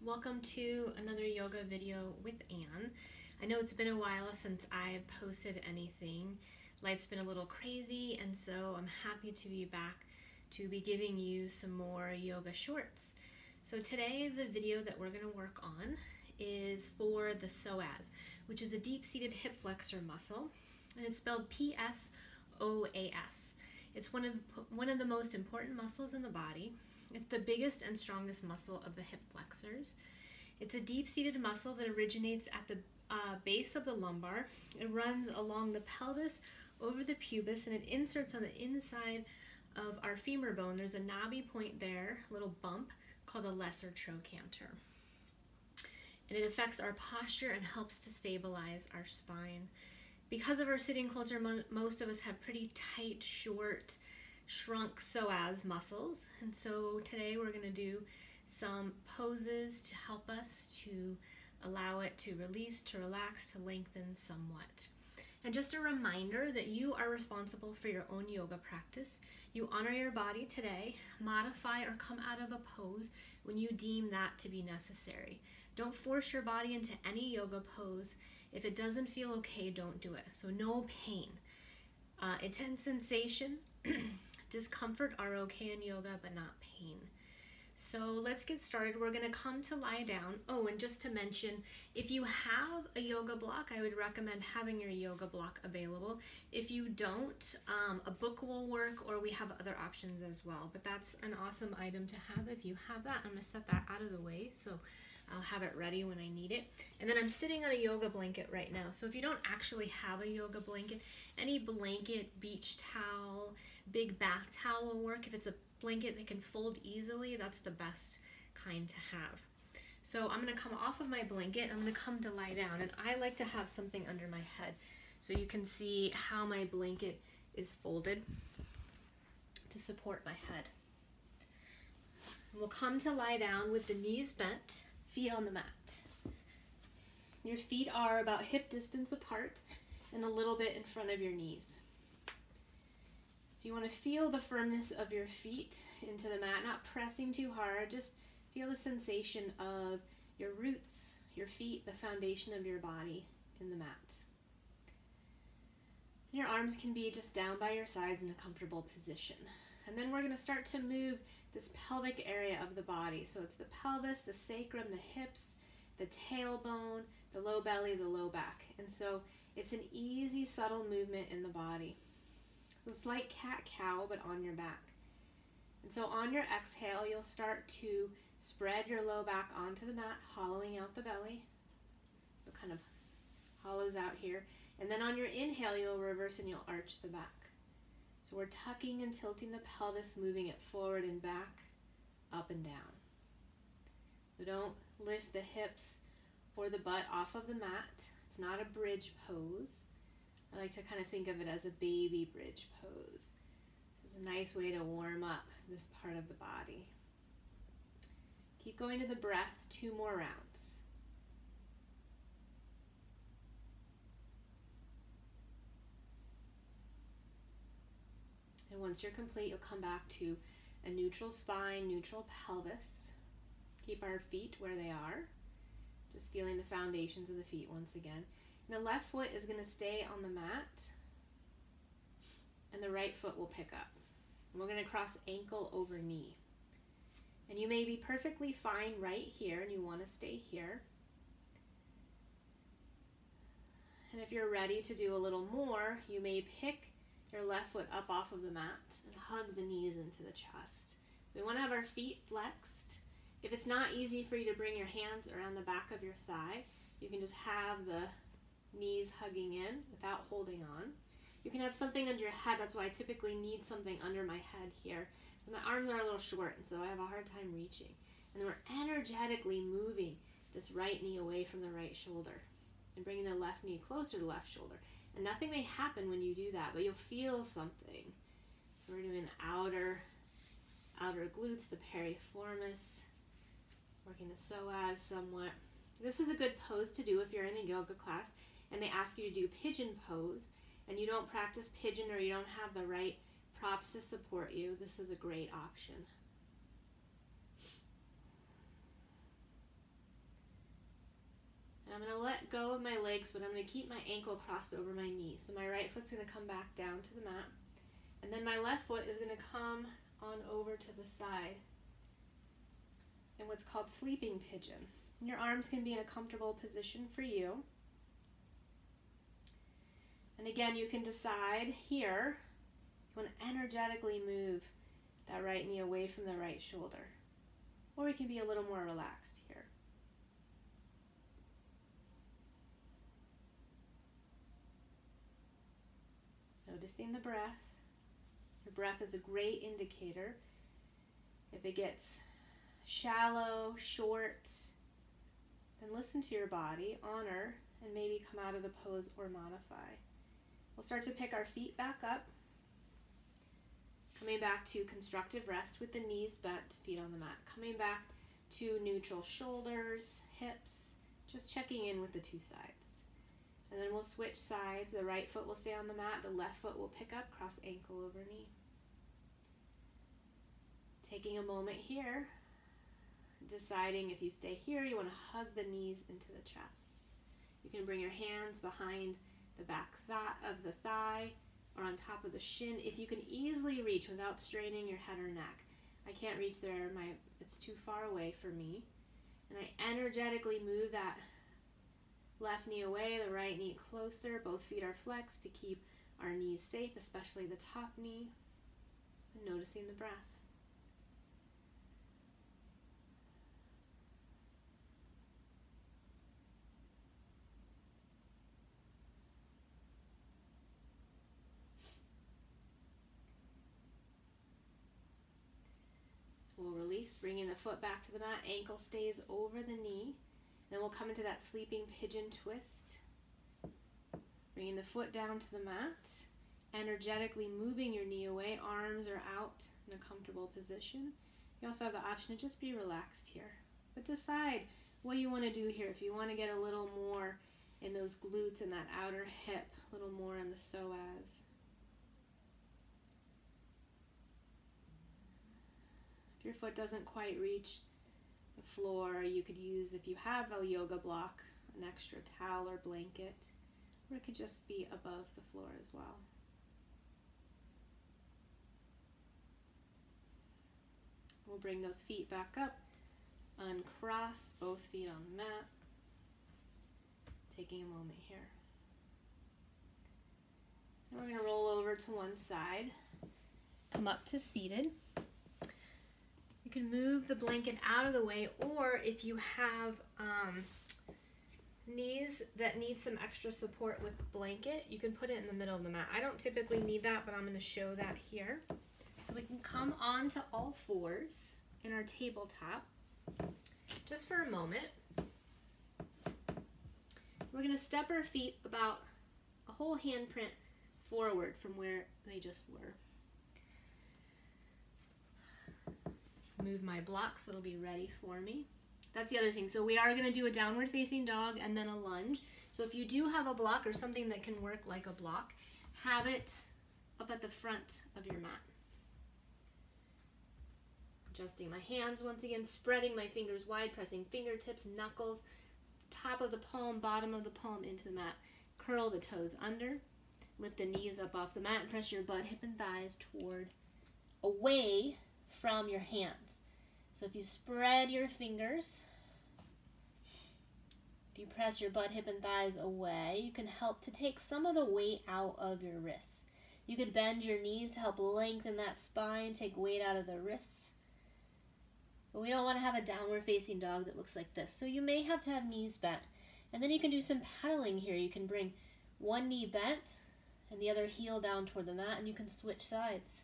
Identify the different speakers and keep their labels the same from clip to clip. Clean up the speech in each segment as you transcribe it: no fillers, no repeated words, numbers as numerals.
Speaker 1: Welcome to another yoga video with Anne. I know it's been a while since I've posted anything. Life's been a little crazy, and so I'm happy to be back to be giving you some more yoga shorts. So today the video that we're going to work on is for the psoas, which is a deep-seated hip flexor muscle, and it's spelled P-S-O-A-S. It's one of the most important muscles in the body. It's the biggest and strongest muscle of the hip flexors. It's a deep-seated muscle that originates at the base of the lumbar. It runs along the pelvis over the pubis, and it inserts on the inside of our femur bone. There's a knobby point there, a little bump, called a lesser trochanter. And it affects our posture and helps to stabilize our spine. Because of our sitting culture, most of us have pretty tight, short, shrunk psoas muscles, and so today we're going to do some poses to help us to allow it to release, to relax, to lengthen somewhat. And just a reminder that you are responsible for your own yoga practice. You honor your body today, modify or come out of a pose when you deem that to be necessary. Don't force your body into any yoga pose. If it doesn't feel okay, don't do it. So no pain. Intense sensation, discomfort are okay in yoga, but not pain. So let's get started. We're going to come to lie down. Oh, and just to mention, if you have a yoga block, I would recommend having your yoga block available. If you don't, a book will work, or we have other options as well. But that's an awesome item to have if you have that. I'm going to set that out of the way so I'll have it ready when I need it. And then I'm sitting on a yoga blanket right now. So if you don't actually have a yoga blanket, any blanket, beach towel, big bath towel will work. If it's a blanket that can fold easily, that's the best kind to have. So I'm going to come off of my blanket. I'm going to come to lie down, and I like to have something under my head so you can see how my blanket is folded to support my head. And we'll come to lie down with the knees bent, feet on the mat. Your feet are about hip distance apart and a little bit in front of your knees. So you want to feel the firmness of your feet into the mat, not pressing too hard. Just feel the sensation of your roots, your feet, the foundation of your body in the mat. Your arms can be just down by your sides in a comfortable position. And then we're going to start to move this pelvic area of the body. So it's the pelvis, the sacrum, the hips, the tailbone, the low belly, the low back. And so it's an easy, subtle movement in the body. So it's like cat-cow, but on your back. And so on your exhale, you'll start to spread your low back onto the mat, hollowing out the belly. It kind of hollows out here. And then on your inhale, you'll reverse and you'll arch the back. So we're tucking and tilting the pelvis, moving it forward and back, up and down. So don't lift the hips or the butt off of the mat. It's not a bridge pose. I like to kind of think of it as a baby bridge pose. It's a nice way to warm up this part of the body. Keep going to the breath, 2 more rounds. And once you're complete, you'll come back to a neutral spine, neutral pelvis. Keep our feet where they are. Just feeling the foundations of the feet once again. And the left foot is going to stay on the mat, and the right foot will pick up. And we're going to cross ankle over knee. And you may be perfectly fine right here, and you want to stay here. And if you're ready to do a little more, you may pick your left foot up off of the mat and hug the knees into the chest. We want to have our feet flexed. If it's not easy for you to bring your hands around the back of your thigh, you can just have the knees hugging in without holding on. You can have something under your head. That's why I typically need something under my head here. My arms are a little short, and so I have a hard time reaching. And then we're energetically moving this right knee away from the right shoulder and bringing the left knee closer to the left shoulder. And nothing may happen when you do that, but you'll feel something. So we're doing the outer glutes, the piriformis, working the psoas somewhat. This is a good pose to do if you're in a yoga class and they ask you to do pigeon pose and you don't practice pigeon or you don't have the right props to support you. This is a great option. And I'm going to let go of my legs, but I'm going to keep my ankle crossed over my knee. So my right foot's going to come back down to the mat. And then my left foot is going to come on over to the side in what's called sleeping pigeon. Your arms can be in a comfortable position for you. And again, you can decide here, you want to energetically move that right knee away from the right shoulder. Or you can be a little more relaxed here. Noticing the breath. Your breath is a great indicator. If it gets shallow, short, then listen to your body, honor, and maybe come out of the pose or modify. We'll start to pick our feet back up, coming back to constructive rest with the knees bent, feet on the mat. Coming back to neutral shoulders, hips, just checking in with the two sides. And then we'll switch sides. The right foot will stay on the mat, the left foot will pick up, cross ankle over knee. Taking a moment here, deciding if you stay here, you want to hug the knees into the chest. You can bring your hands behind the back of the thigh or on top of the shin if you can easily reach without straining your head or neck. I can't reach there, it's too far away for me. And I energetically move that left knee away, the right knee closer. Both feet are flexed to keep our knees safe, especially the top knee. And noticing the breath. We'll release, bringing the foot back to the mat, ankle stays over the knee. Then we'll come into that sleeping pigeon twist. Bringing the foot down to the mat, energetically moving your knee away, arms are out in a comfortable position. You also have the option to just be relaxed here. But decide what you want to do here. If you want to get a little more in those glutes and that outer hip, a little more in the psoas. Your foot doesn't quite reach the floor, you could use, if you have a yoga block, an extra towel or blanket, or it could just be above the floor as well. We'll bring those feet back up, uncross both feet on the mat, taking a moment here. And we're going to roll over to one side, come up to seated. You can move the blanket out of the way, or if you have knees that need some extra support with the blanket, you can put it in the middle of the mat. I don't typically need that, but I'm going to show that here. So we can come onto all fours in our tabletop just for a moment. We're going to step our feet about a whole handprint forward from where they just were. Move my block so it'll be ready for me. That's the other thing. So we are going to do a downward facing dog and then a lunge. So if you do have a block or something that can work like a block, have it up at the front of your mat. Adjusting my hands once again, spreading my fingers wide, pressing fingertips, knuckles, top of the palm, bottom of the palm into the mat. Curl the toes under, lift the knees up off the mat, and press your butt, hip, and thighs toward, away from your hands. So if you spread your fingers, if you press your butt, hip, and thighs away, you can help to take some of the weight out of your wrists. You could bend your knees to help lengthen that spine, take weight out of the wrists. But we don't want to have a downward facing dog that looks like this. So you may have to have knees bent. And then you can do some pedaling here. You can bring one knee bent and the other heel down toward the mat, and you can switch sides.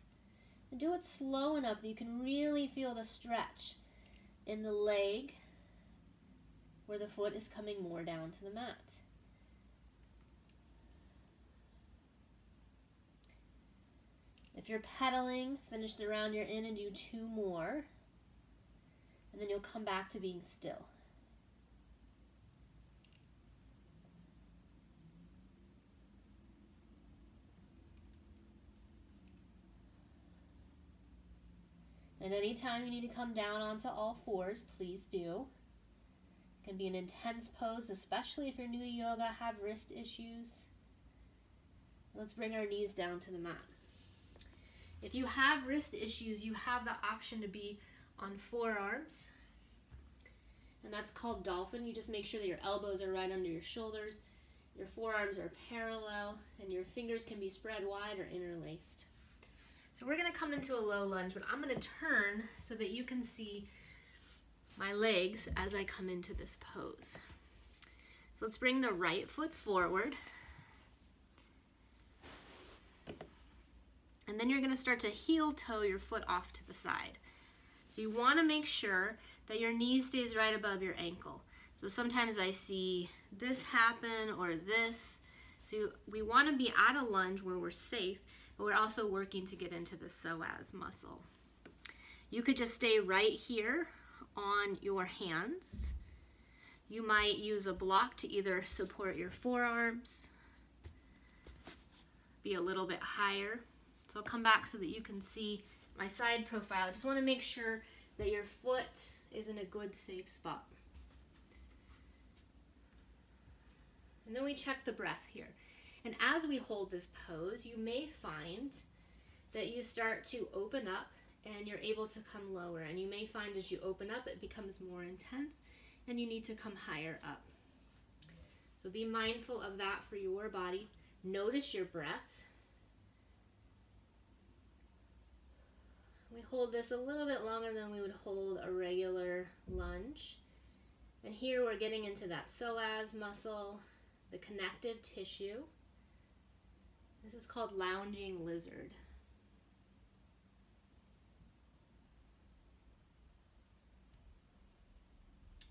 Speaker 1: And do it slow enough that you can really feel the stretch in the leg where the foot is coming more down to the mat. If you're pedaling, finish the round you're in and do 2 more. And then you'll come back to being still. And anytime you need to come down onto all fours, please do. It can be an intense pose, especially if you're new to yoga, have wrist issues. Let's bring our knees down to the mat. If you have wrist issues, you have the option to be on forearms, and that's called dolphin. You just make sure that your elbows are right under your shoulders, your forearms are parallel, and your fingers can be spread wide or interlaced. So we're going to come into a low lunge, but I'm going to turn so that you can see my legs as I come into this pose. So let's bring the right foot forward. And then you're going to start to heel toe your foot off to the side. So you want to make sure that your knee stays right above your ankle. So sometimes I see this happen or this. So we want to be at a lunge where we're safe, but we're also working to get into the psoas muscle. You could just stay right here on your hands. You might use a block to either support your forearms, be a little bit higher. So I'll come back so that you can see my side profile. I just want to make sure that your foot is in a good, safe spot. And then we check the breath here. And as we hold this pose, you may find that you start to open up and you're able to come lower. And you may find as you open up, it becomes more intense and you need to come higher up. So be mindful of that for your body. Notice your breath. We hold this a little bit longer than we would hold a regular lunge. And here we're getting into that psoas muscle, the connective tissue. This is called lounging lizard.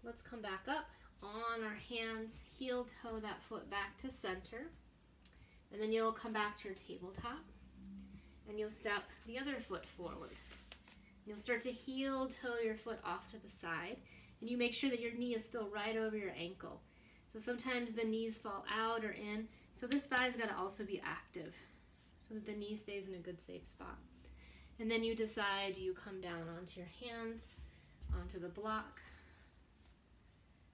Speaker 1: Let's come back up on our hands, heel toe that foot back to center. And then you'll come back to your tabletop and you'll step the other foot forward. You'll start to heel toe your foot off to the side, and you make sure that your knee is still right over your ankle. So sometimes the knees fall out or in, so this thigh's got to also be active so that the knee stays in a good, safe spot. And then you decide, you come down onto your hands, onto the block.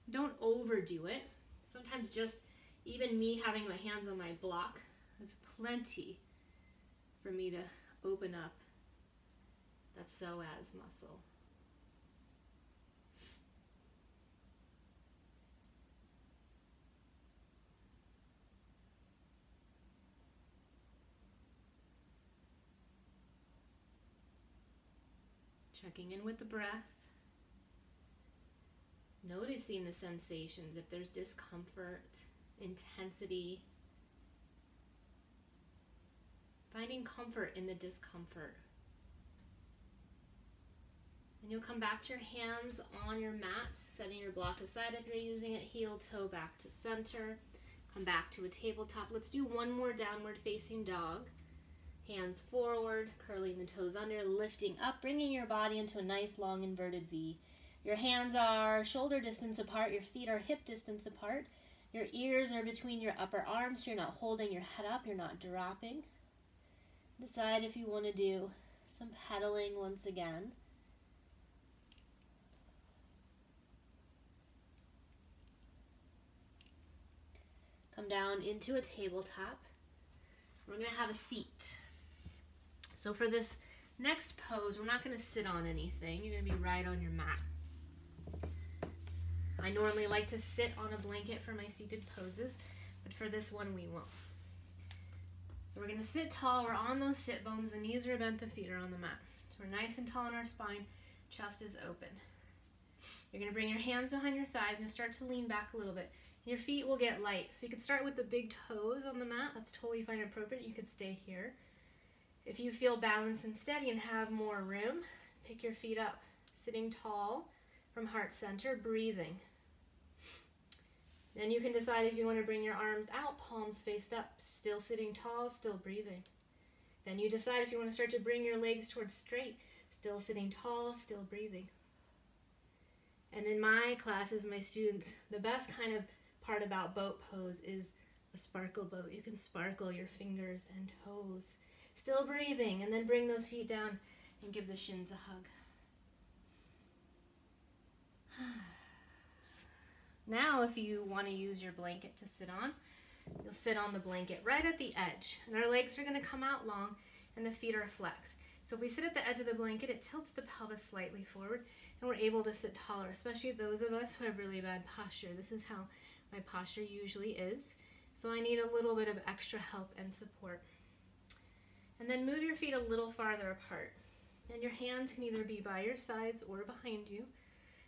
Speaker 1: Don't overdo it. Sometimes just even me having my hands on my block, that's plenty for me to open up that psoas muscle. Checking in with the breath. Noticing the sensations, if there's discomfort, intensity. Finding comfort in the discomfort. And you'll come back to your hands on your mat, setting your block aside if you're using it, heel toe back to center. Come back to a tabletop. Let's do one more downward facing dog. Hands forward, curling the toes under, lifting up, bringing your body into a nice long inverted V. Your hands are shoulder distance apart, your feet are hip distance apart. Your ears are between your upper arms, so you're not holding your head up, you're not dropping. Decide if you want to do some pedaling once again. Come down into a tabletop. We're going to have a seat. So for this next pose, we're not going to sit on anything. You're going to be right on your mat. I normally like to sit on a blanket for my seated poses, but for this one we won't. So we're going to sit tall. We're on those sit bones. The knees are bent, the feet are on the mat. So we're nice and tall in our spine. Chest is open. You're going to bring your hands behind your thighs and start to lean back a little bit. Your feet will get light. So you can start with the big toes on the mat. That's totally fine and appropriate. You could stay here. If you feel balanced and steady and have more room, pick your feet up. Sitting tall from heart center, breathing. Then you can decide if you want to bring your arms out, palms faced up, still sitting tall, still breathing. Then you decide if you want to start to bring your legs towards straight, still sitting tall, still breathing. And in my classes, my students, the best kind of part about boat pose is a sparkle boat. You can sparkle your fingers and toes. Still breathing, and then bring those feet down and give the shins a hug. Now, if you want to use your blanket to sit on, you'll sit on the blanket right at the edge, and our legs are going to come out long and the feet are flexed. So if we sit at the edge of the blanket, it tilts the pelvis slightly forward and we're able to sit taller, especially those of us who have really bad posture. This is how my posture usually is. So I need a little bit of extra help and support. And then move your feet a little farther apart. And your hands can either be by your sides or behind you.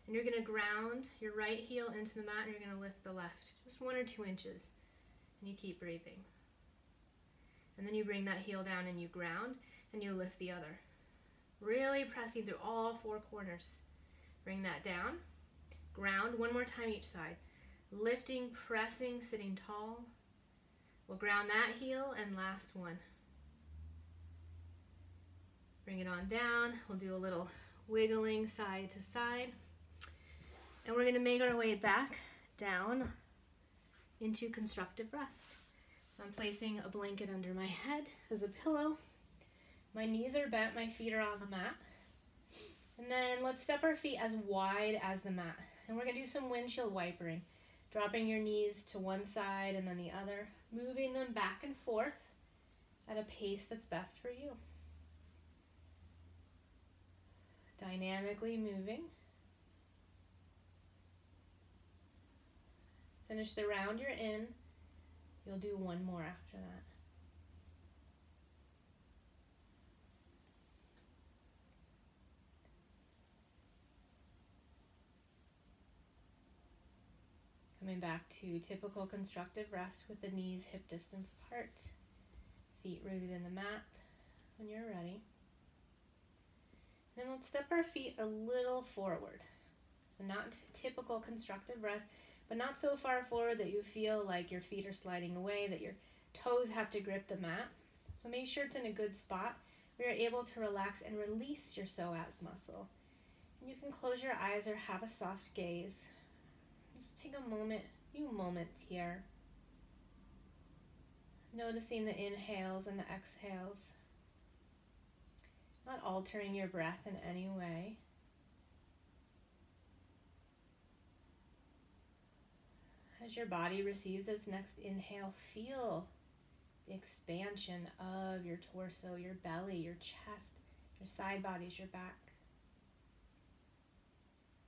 Speaker 1: And you're going to ground your right heel into the mat and you're going to lift the left, just 1 or 2 inches. And you keep breathing. And then you bring that heel down and you ground and you lift the other. Really pressing through all 4 corners. Bring that down. Ground 1 more time each side. Lifting, pressing, sitting tall. We'll ground that heel and last one. Bring it on down. We'll do a little wiggling side to side. And we're going to make our way back down into constructive rest. So I'm placing a blanket under my head as a pillow. My knees are bent, my feet are on the mat. And then let's step our feet as wide as the mat. And we're going to do some windshield wipering. Dropping your knees to one side and then the other. Moving them back and forth at a pace that's best for you. Dynamically moving. Finish the round you're in. You'll do 1 more after that. Coming back to typical constructive rest with the knees hip distance apart. Feet rooted in the mat when you're ready. Then let's step our feet a little forward. So not typical constructive rest, but not so far forward that you feel like your feet are sliding away, that your toes have to grip the mat. So make sure it's in a good spot where you're able to relax and release your psoas muscle. And you can close your eyes or have a soft gaze. Just take a few moments here. Noticing the inhales and the exhales. Not altering your breath in any way. As your body receives its next inhale, feel the expansion of your torso, your belly, your chest, your side bodies, your back.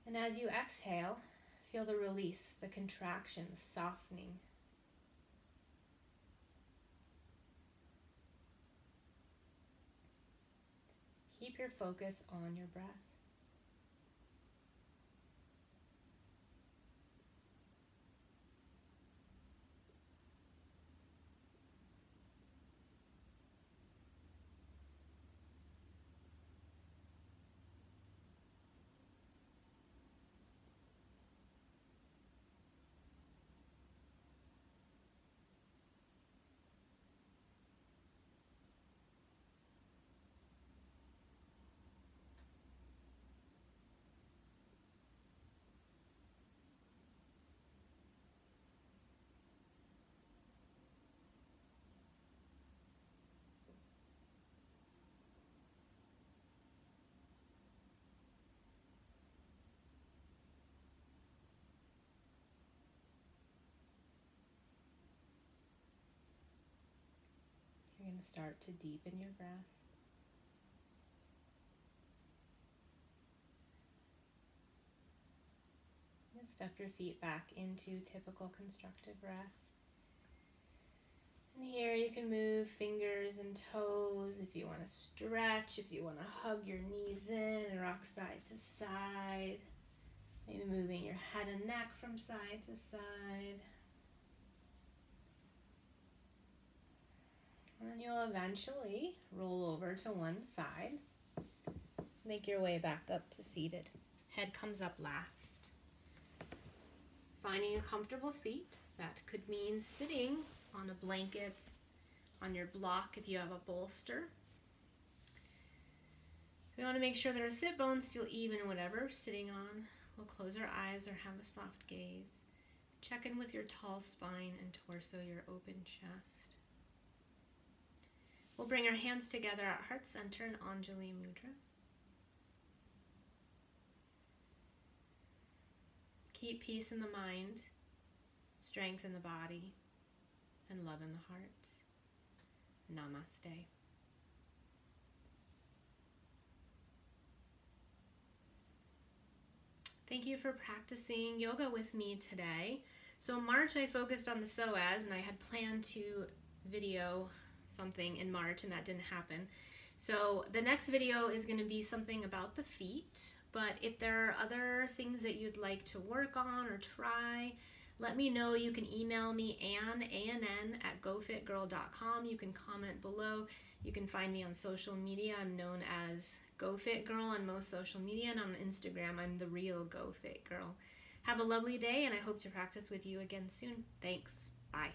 Speaker 1: And as you exhale, feel the release, the contraction, the softening. Keep your focus on your breath. You're going to start to deepen your breath. And step your feet back into typical constructive rest. And here you can move fingers and toes if you want to stretch, if you want to hug your knees in and rock side to side. Maybe moving your head and neck from side to side. And then you'll eventually roll over to one side. Make your way back up to seated. Head comes up last. Finding a comfortable seat. That could mean sitting on a blanket, on your block if you have a bolster. We want to make sure that our sit bones feel even in whatever we're sitting on. We'll close our eyes or have a soft gaze. Check in with your tall spine and torso, your open chest. We'll bring our hands together at heart center in Anjali Mudra. keep peace in the mind, strength in the body, and love in the heart. Namaste. Thank you for practicing yoga with me today. So March I focused on the psoas, and I had planned to video something in March, and that didn't happen. So the next video is going to be something about the feet, but if there are other things that you'd like to work on or try, let me know. You can email me ann@gofitgirl.com. You can comment below. You can find me on social media. I'm known as GoFitGirl on most social media, and on Instagram I'm the real GoFitGirl. Have a lovely day, and I hope to practice with you again soon. Thanks. Bye.